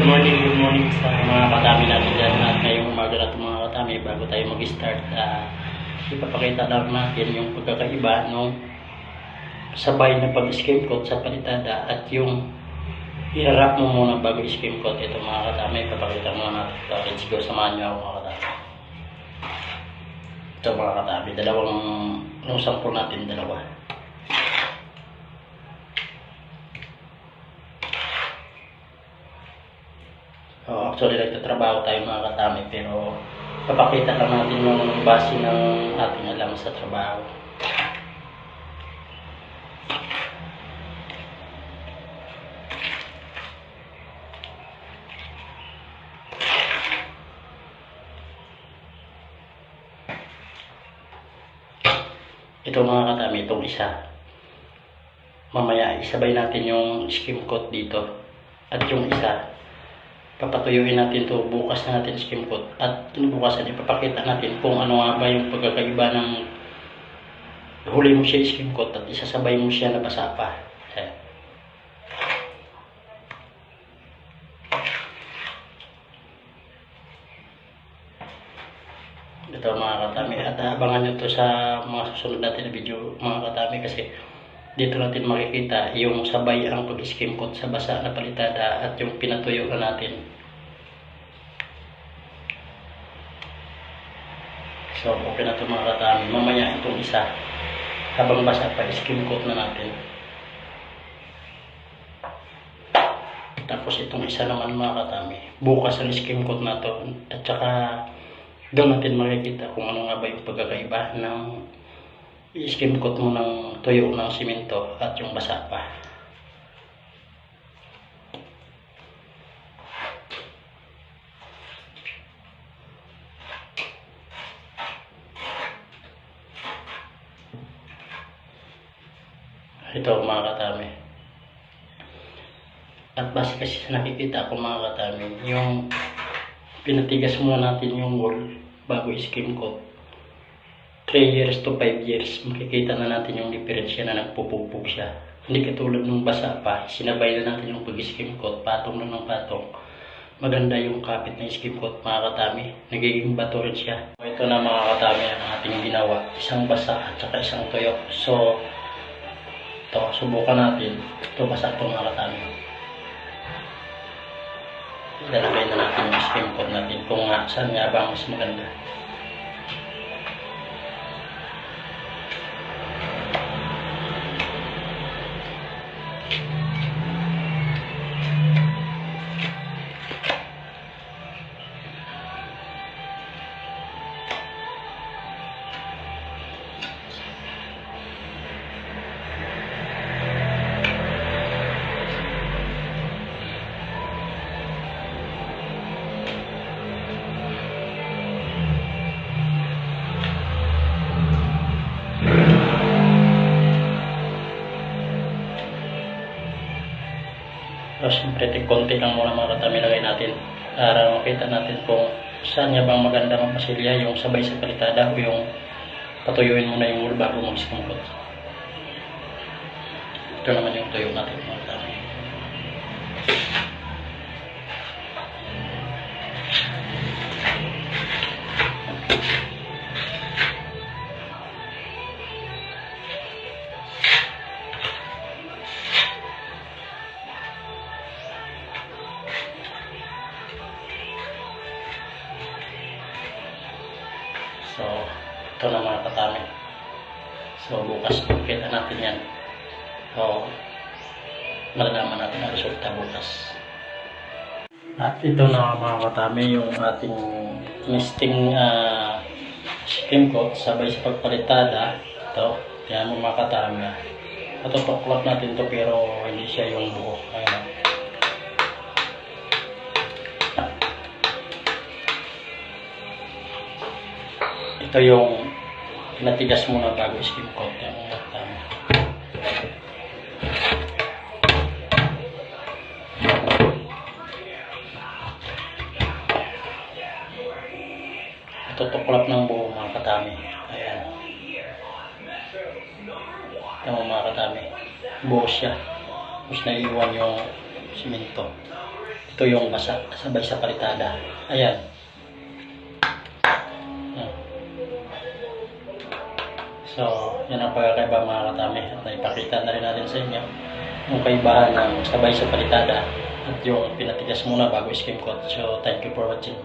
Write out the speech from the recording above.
Good morning sa mga katami natin dyan. At ngayong umaga na ito mga katami, bago tayo mag-start, ipapakita lang natin yung pagkakaiba ng sabay na pag-skim coat sa palitada at yung i-wrap mo muna bago i-skim coat. Ito mga katami, ipapakita muna natin ito. Let's go, samahan nyo ako mga katami. Ito mga katami, yung sample natin, dalawa. Actually, nagtatrabaho tayo mga katami, pero papakita lang natin yung base ng ating alam sa trabaho. Ito mga katami, itong isa. Mamaya, isabay natin yung skim coat dito. At yung isa, papatuyuin natin to bukas na natin skim coat. At bukasan ipapakita natin kung ano nga ba yung pagkakaiba ng huli mo siya skim coat at isasabay mo siya na basa pa. Ito mga katami, at abangan nyo to sa mga susunod natin na video mga katami, kasi dito natin makikita yung sabay ang pag-skim coat sa basa na palitada at yung pinatuyo na natin. So okay na ito mga katami. Mamaya itong isa, habang basa pa, skim coat na natin. Tapos itong isa naman mga katami, bukas ang skim coat na to. At saka doon natin makikita kung ano nga ba yung pagkakaiba ng i-skim coat mo ng tuyo ng simento at yung basa pa. Ito mga katami. At base kasi sa nakikita ko mga katami, yung pinatigas muna natin yung wall bago i-skim coat. 3 years to 5 years, makikita na natin yung diferensya na nagpupupog siya. Hindi katulad nung basa pa, sinabay na natin yung pag-skim coat, patong na ng patong. Maganda yung kapit ng skim coat mga katami, nagiging bato rin siya. Ito na mga katami ang ating ginawa, isang basa at saka isang tuyo. So ito, subukan natin. Ito basa ito mga katami. Ilalagay na natin yung skim coat natin kung nga saan nga ba mas maganda. Tapos siyempre konti lang muna mga katami lagay natin para makita natin kung saan nga bang maganda magpasilya, yung sabay sa palitada o yung patuyuin muna yung wool bago mag-skim coat. Ito naman yung tuyo natin mga katami. So, ito na mga katami. So, bukas kita natin yan. So, malalaman natin ang resulta bukas. At ito na mga katami yung ating nesting skim coat sabay sa pagpalitada. Ito, yan mga katami. Matutuklap natin ito pero hindi siya yung buo. Ayan. Ito yung pinatigas muna bago skim coat. Tutuklap ng buo mga katami. Ayan. Ito mga katami. Buo siya. Tapos naiiwan yung simento. Ito yung basa, sabay sa palitada. Ayan. So, yan ang pagkakaiba mga katami. At naipakita na rin natin sa inyo yung kaibahan ng sabay sa palitada at yung pinatigas muna bago skim coat. So, thank you for watching.